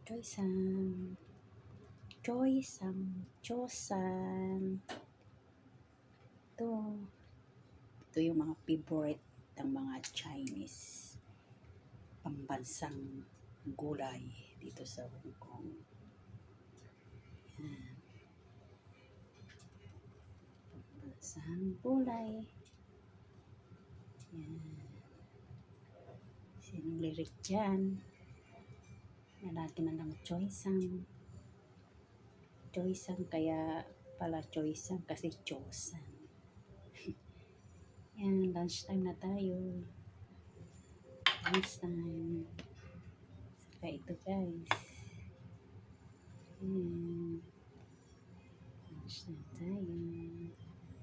Choy-san, Choy-san, Cho-san. Ito yung mga favorite ng mga Chinese pambansang gulay dito sa Hong Kong. Yan. Pambansang gulay. Yan. Sinong lirik dyan? Nalagyan na ng Choy-san. Choy-san kaya pala Choy-san kasi Cho-san. Yan, lunchtime na tayo. Lunchtime. Saka ito guys. Yan. Lunchtime tayo.